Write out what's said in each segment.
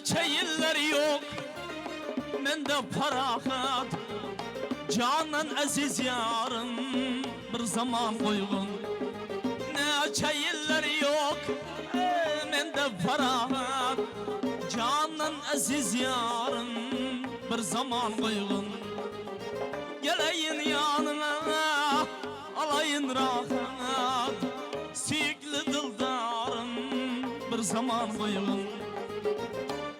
Neçe yıllar yok mende farahat, canan aziz yarım bir zaman koygun. Neçe yıllar yok mende farahat, canan aziz yarım bir zaman koygun. Geleyin yanına alayın rahat, süykli dildarım bir zaman koygun.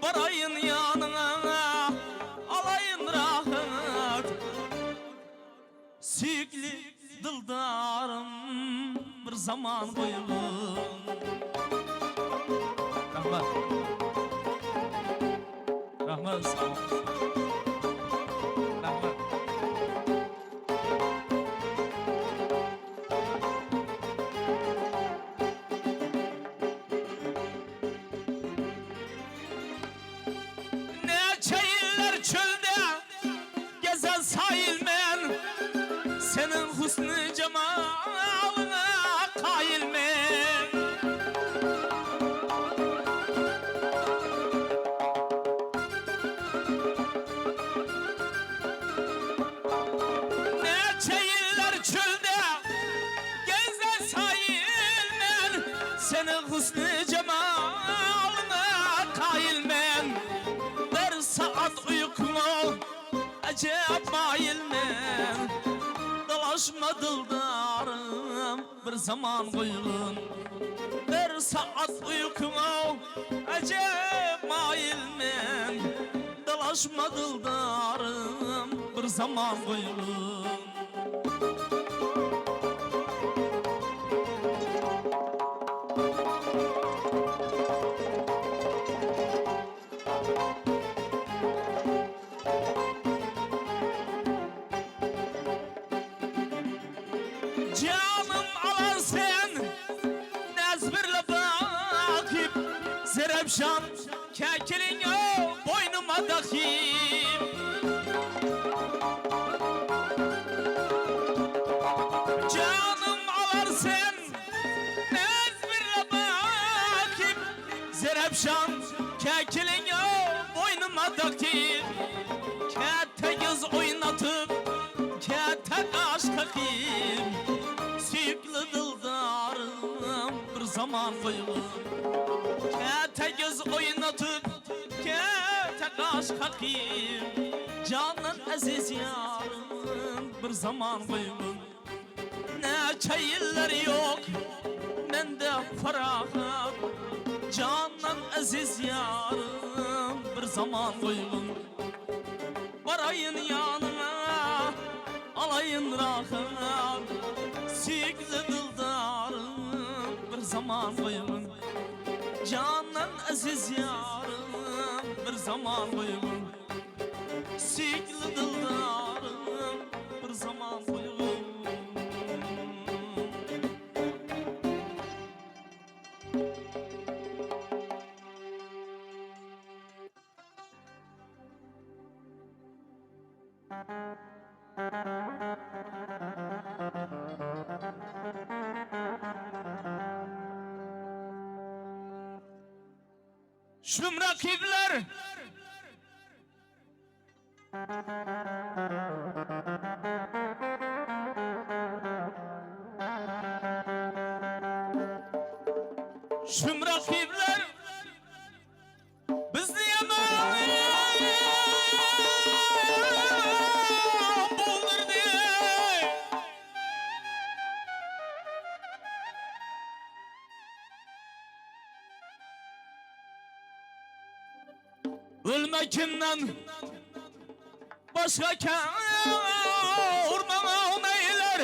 Barayın yanına alayın rahat, süykli dildarım bir zaman koygun. Rahmat. Rahmat sağ ol. Rahmat. Senin husn-ı cemalına kail men. Neçe yıllar çölde gezer sahil men, senin husn-ı cemalına kail men. Bir saat uykumu acep mail men. Dolaşma dildarım bir zaman koygun. Bir saat uykuma acep mail men. Dolaşma dildarım bir zaman koygun. Canım alan sen nezbirle bakip, Zerepşan kekilin o boynuma takip. Canım alan sen nezbirle bakip, Zerepşan kekilin o boynuma takip. Kete göz oynatıp kete kaş takip, süykli dildarım bir zaman koygun. Kete göz oynatıp kete kaş takip, canan aziz yarım bir zaman koygun. Neçe yıllar yok mende farahat, canan aziz yarım bir zaman koygun. Barayın yanına alayın rahat, süykli dildarım bir zaman koygun. Canan aziz yarım bir zaman koygun. Süykli dildarım bir zaman koygun. Şüm rakipler şüm rakipler bizni yaman buldurdu. Ölmekinden başka urmana onaylar.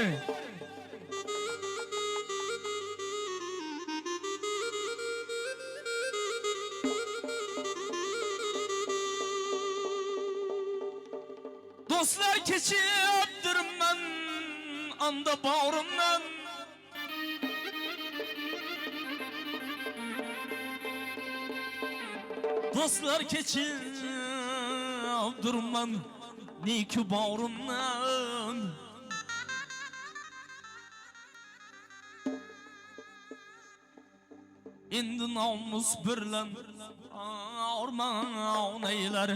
Dostlar keçip durman anda bağrımdan. Dostlar keçip durman neki bağrımdan. Endi namus birlen Arman eyler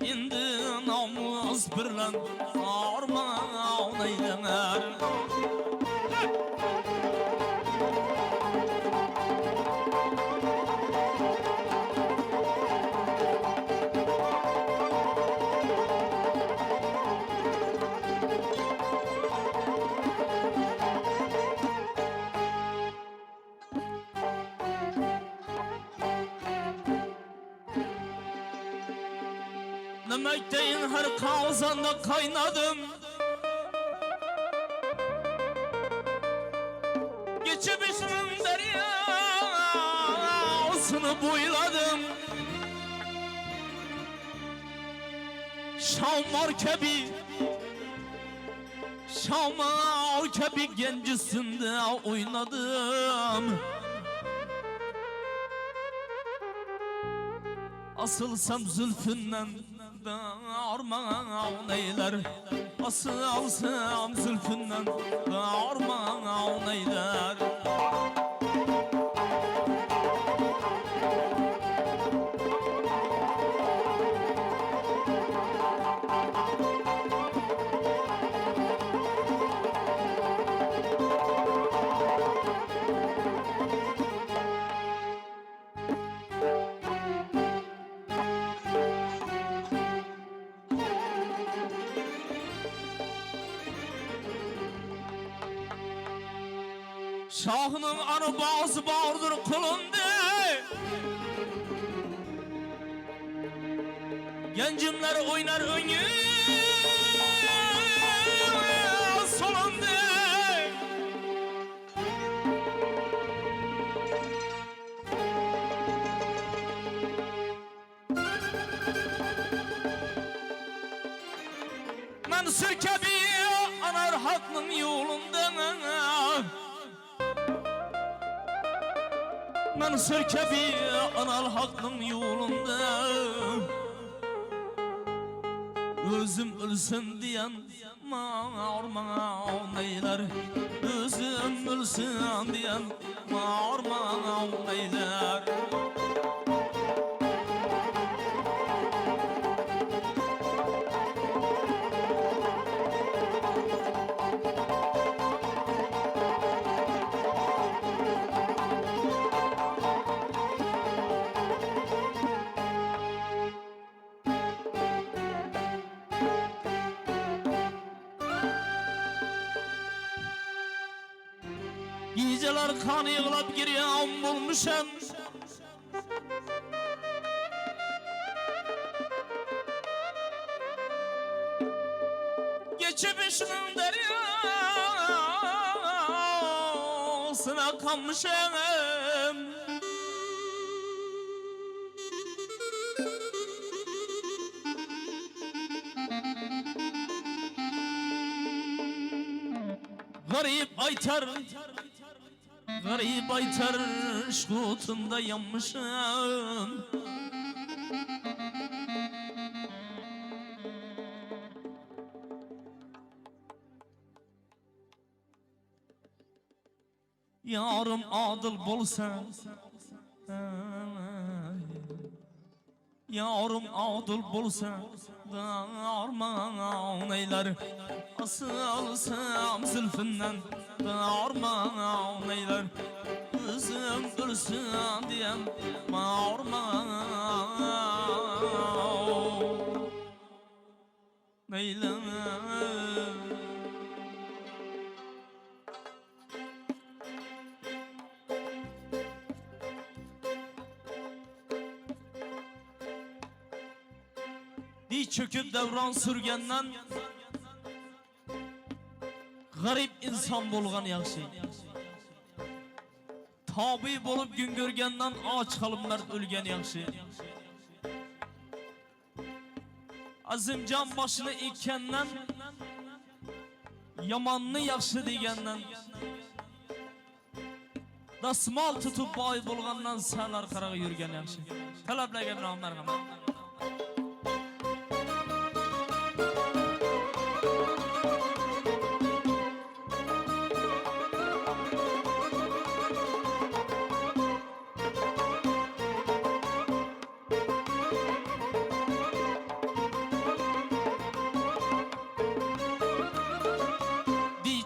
indi namus birlen arman eyler. Demekteyin her kavzanda kaynadım. Geçmişimin deryasını boyladım. Şamar kebi, şamar kebi gencisinde oynadım. Asılsam zülfünden armağan eyler. Asılsam zülfünden armağan eyler. Şahının arabası bağırdır kulundu. Gencimler oynar önü solundu. Ben sürkebi anar hakkın yolundan. Ben sürkebi anal hakkın yolunda. Özüm ölsün diyen mağarman eyler. Özüm ölsün diyen mağarman eyler. Geceler kan yığılap giryan bulmuşam. Geçmişimin deryasına kanmışam. Garip aytar, garip aytar şkutunda yanmışım. Yarım adıl bolsa, yarım adıl bolsa armağan eyler. Asılsam zülfünden armağan eyler. Özüm ölsün diyen armağan eyler. Di çöküp devran sürgenden garip insan bolgan yaxşı. Tabi bolup gün görgenden aç kalıp mert ölgen yaxşı. Azimcan başını ikkenden yamanını yaxşı degenden dasmal tutup bay bolgandan sen arkarağa yürgen yaxşı. Talablarga biroz marhamat.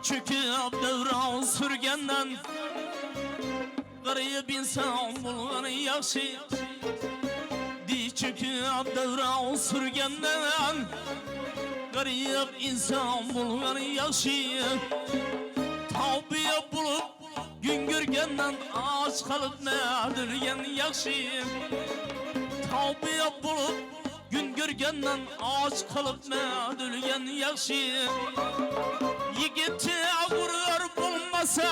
çöküp devran sürgenden garip insan bulganı yaxşı Di çöküp devran sürgenden garip insan bulganı yaxşı Tavbiye bulup gün görgenden aç kalıp medirgen yaxşı Tavbiye bulup gün görgenden aç kalıp medirgen yaxşı Yigitçi ağırlar bulmasa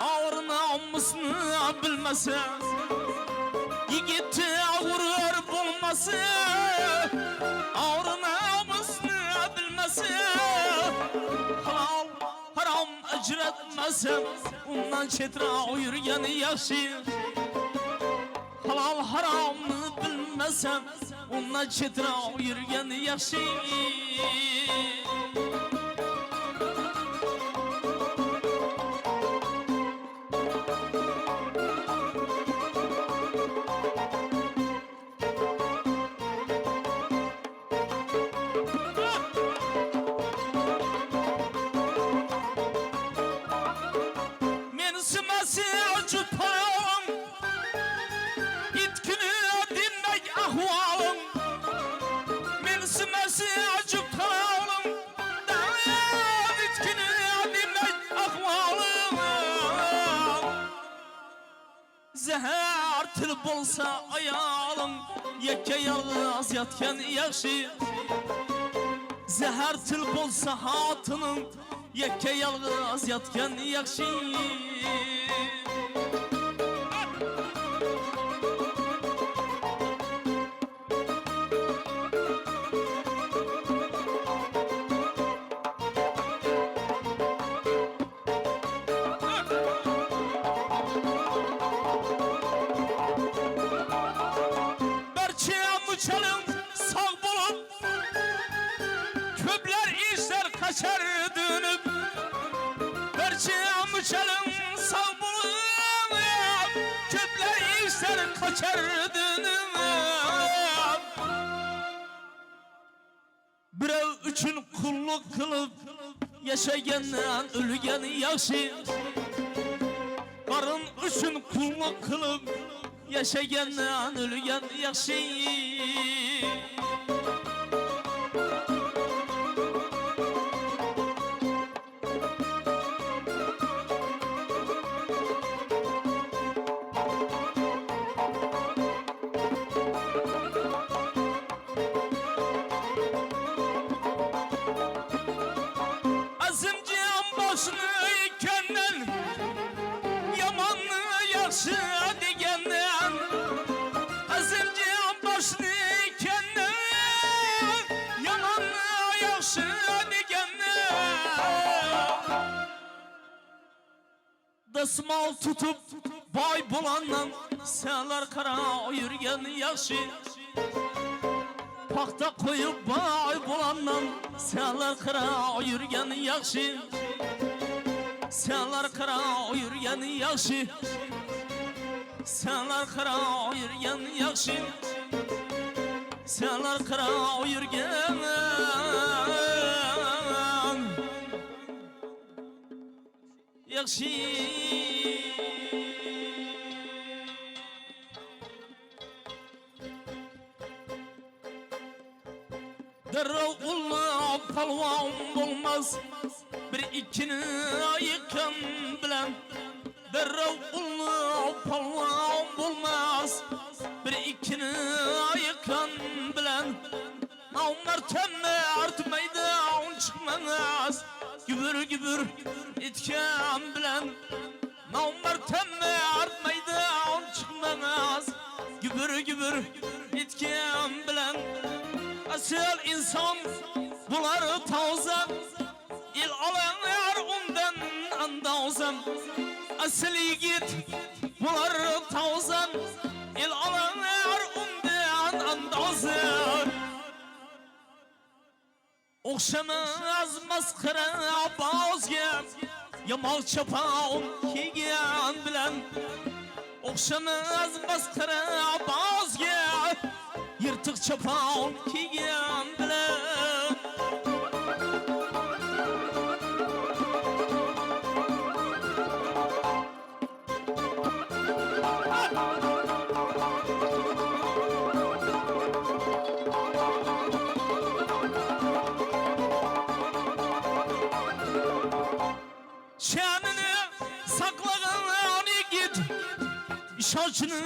ağır namusunu bilmese Yigitçi ağırlar bulmasa ağır namusunu bilmese Halal haram ecretmese ondan çetra yürüyen yaxşı Halal haramını bilmesem ondan çetra yürüyen yaxşı Zehar til bolsa ayalım Yekke yalnız yatken yaxşı Zehar til bolsa hatının Yekke yalnız yatken yaxşı Kaçar dönüp Berçem uçalım sağ bulup Köpler işler kaçar dönüp Birev üçün kulluk kılıp Yaşayandan ölgen yaxşı Karın üçün kulluk kılıp Yaşayandan ölgen yaxşı Dasmal tutup bay bulandan Senler kara yürgen yaxşı Pakta koyup bay bulandan Senler kara yürgen yaxşı Senler kara yürgen yaxşı Senler kara yürgen yaxşı Senler kara yürgen yaxşı Derrav ullab palvan bulmaz Bir ikini ayıkan bilen Derrav ullab palvan bulmaz Bir ikini ayıkan bilen Onlar temme artmaydı on çıkmaz Gübür gübür etken bilen Onlar temme artmaydı on çıkmaz Gübür gübür etken bilen Asıl insan buları tavzan İl alanlar ondan andavzan Asıl yigit buları tavzan İl alanlar ondan andavzan Okşamaz maskara bazgen Yamal çapağın kiygen bilen Okşamaz maskara bazgen Yırtık çapağın kiygen bilen şanını saklagan yigit, şaşını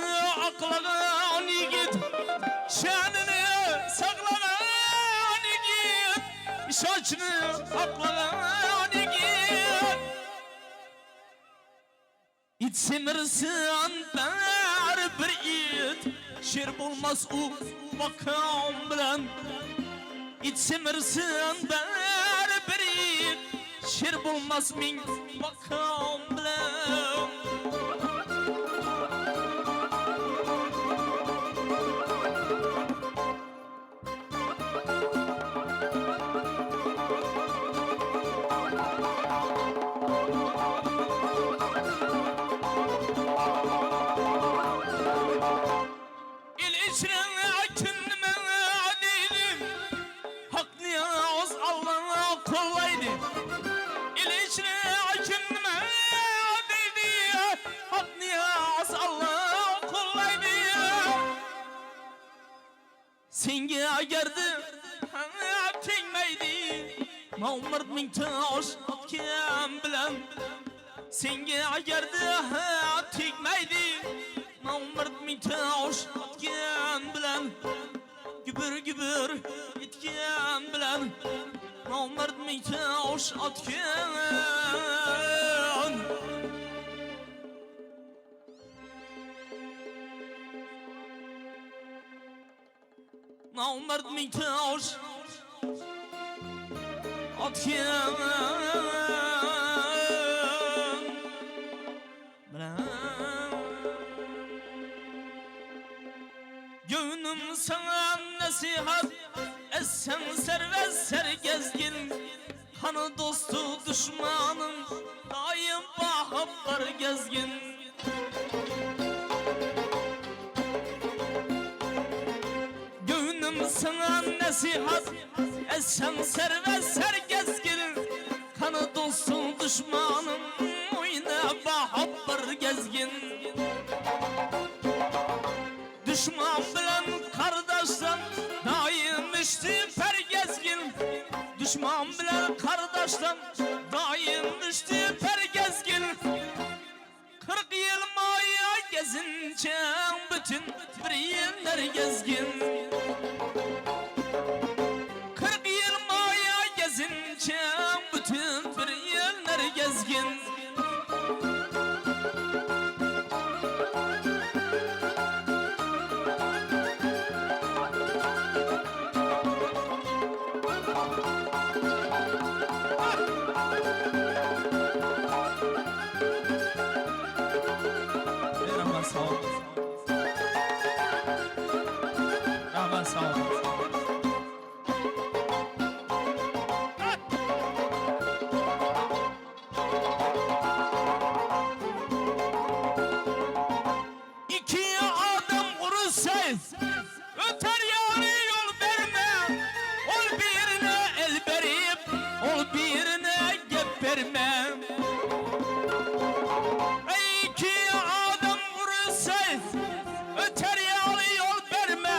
aklagan yigit, şanını saklagan yigit, şaşını aklagan yigit. İt semirsin ber bir it, şer bulmaz u vakam bilen. İt semirsin ber bir it, şer bulmaz min vakam bilen. Sengi agerdi tegmeydi Mağmurt min taş atken bilen. Sengi agerdi tegmeydi Mağmurt min taş atken bilen. Gübür gübür etken bilen Mağmurt min taş atken. Mağmurt min taş atken bilen. Gönlüm sana nasihat etsen servet sergezgin. Kanı dostu düşmanın daim bahaplar gezgin. Gönlüm sana nasihat etsen servet sergezgin. Kanı dostu düşmanın oyna bahaplar gezgin. Düşman bilen kardeşten daim işte pergezgin. Düşman bilen kardeşten daim işte pergezgin. 40 yıl maya gezince bütün bir yerler gezgin. 40 yıl maya gezince bütün bir yerler gezgin. İki adam vurursa öter yani yol verme. Ol birine el verip ol birine gep verme. İki adam vurursa öter yani yol verme.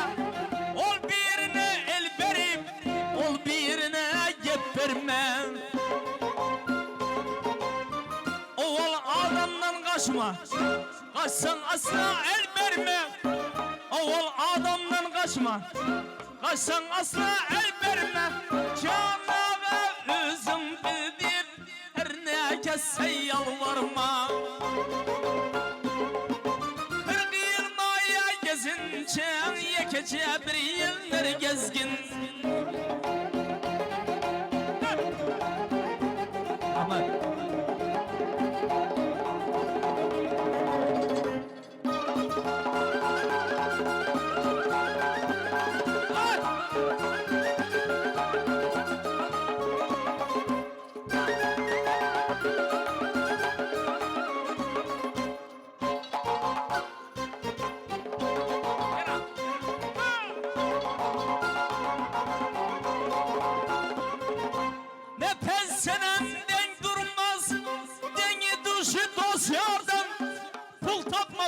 Ol birine el verip ol birine gep verme. Oğul adamdan kaçma, kaçsan asla el verme. Oğul adamdan kaçma, kaçsan asla el verme. Canağa özüm bildir, her ne kesse yalvarma. 40 yıl maya gezince yekece bir yıllar gezgin. Aman.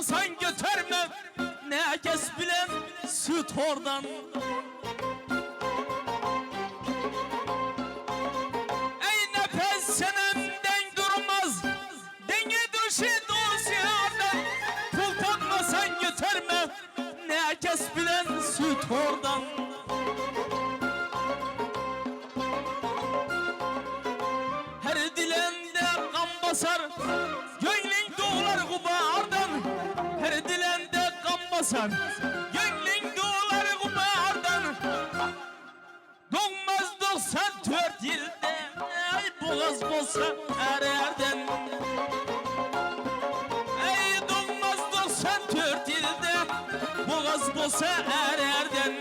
Sen götürme ne kes bilen süt oradan. Ey nefes senenden durmaz mürşid dosyadan pul takmasan götürme ne kes bilen süt oradan. Her dilende kan basar gönlün doğular kubardan. Her dilende kan basar gönlün doğular kubardan. Doğmaz 94 yılda ay boğaz bolsa ererden. Ey doğmaz 94 yılda boğaz bolsa ererden.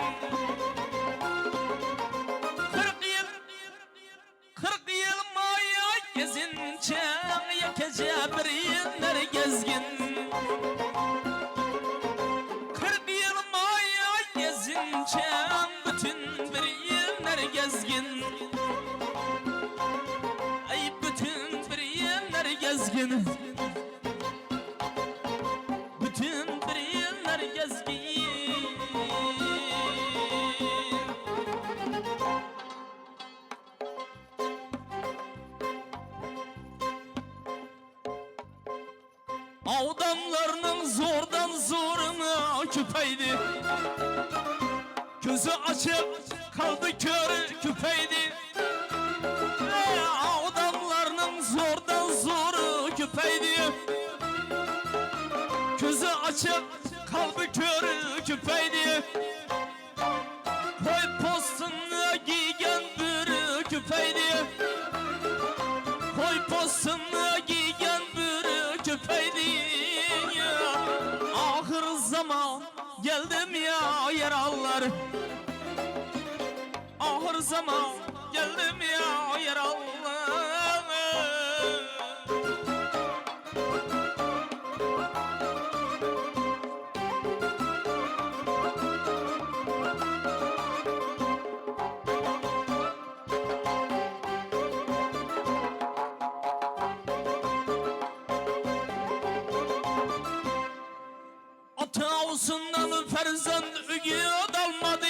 40 yıl maya gezince yakece bir yıllar gezgin. 40 yıl maya gezince bütün bir yıllar gezgin. Ay bütün bir yıllar gezgin. Bütün bir yıllar gezgin. Adamlarının zordan zoruna küpeydi. Gözü açık kaldı kör küpeydi. Adamlarının zordan zoru küpeydi. Gözü açık kaldı kör küpeydi. Koy postunu giygen bir küpeydi. Koy postunu giygen bir küpeydi. Ahır zaman geldim ya yaralılar. Ahır zaman geldim ya yaralılar. Atağısından ferzan ügüye dalmadı.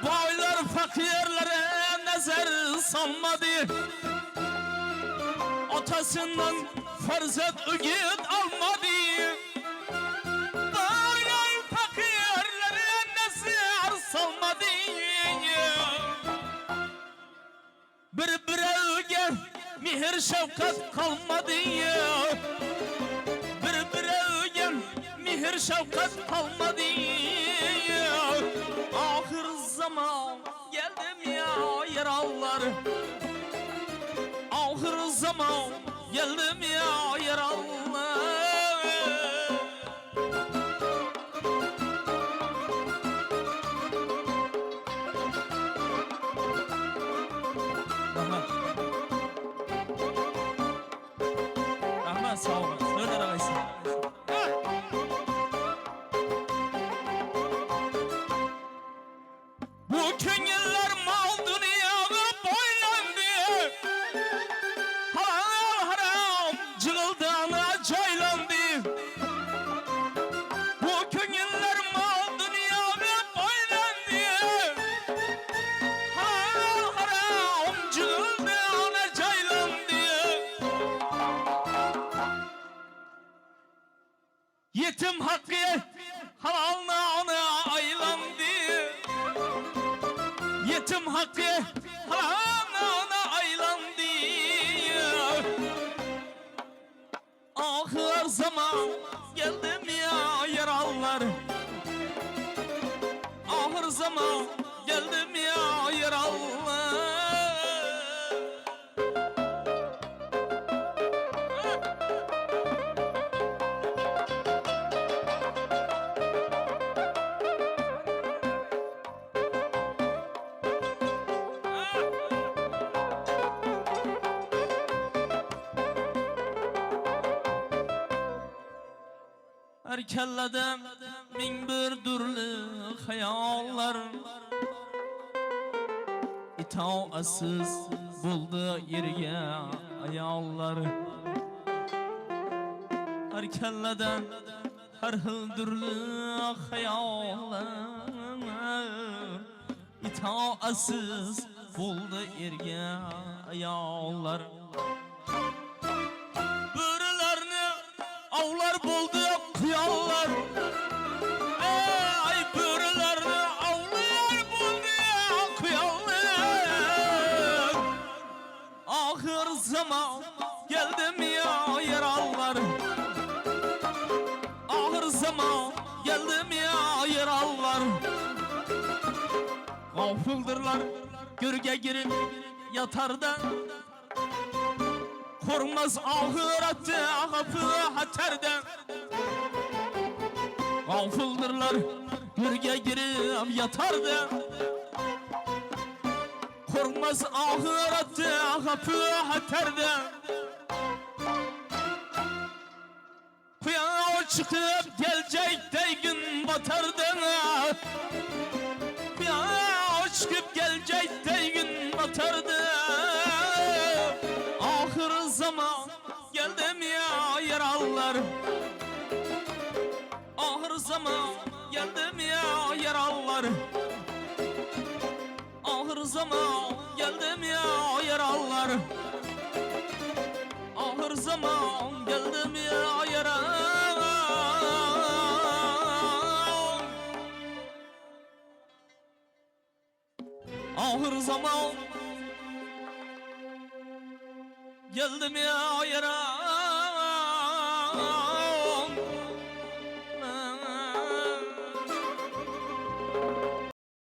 Boylar fakirlere nazar salmadı. Atasından ferzat ügüye almadı. Boylar fakirlere nazar salmadı. Birbirine mihir şefkat kalmadı. Mihir şefkat kalmadı. Ahır zaman geldim ya yaralılar. Ahır zaman geldim ya yaralılar. Rahman sağ olun. Söyle arayısın. Bu köyler mal dünyaya boylandı. Haram haram cıldana caylandı. Bu köyler mal dünyaya boylandı. Haram haram cıldana caylandı. Yetim hakkı halalına aylandı. Yetim hakkı haramına aylandı. Ahır zaman geldim ya yaralılar. Ahır zaman geldim ya yaralılar. Her kellede min bir türlü hayallar. İtaatsiz buldu yerge ayallar. Her kellede her hil türlü hayallar. İtaatsiz buldu yerge ayallar. zaman geldim ya yaralılar. Ağır zaman geldim ya yaralılar. Gafıldırlar gölge girip yatar da korkmaz ahirette agafı haterden. Gafıldırlar gölge girip yatar da korkmaz ahirette agafı haterden. Kuyağa çıkıp gelecek de gün batardan. Kuyağa çıkıp gelecek de gün batardı. Ahır zaman geldim ya yaralılar. Ahır zaman geldim ya yaralılar. Ahır zaman geldim ya yaralılar. Ahır zaman geldim ya yaralılar. Ahır zaman geldim ya yaralılar.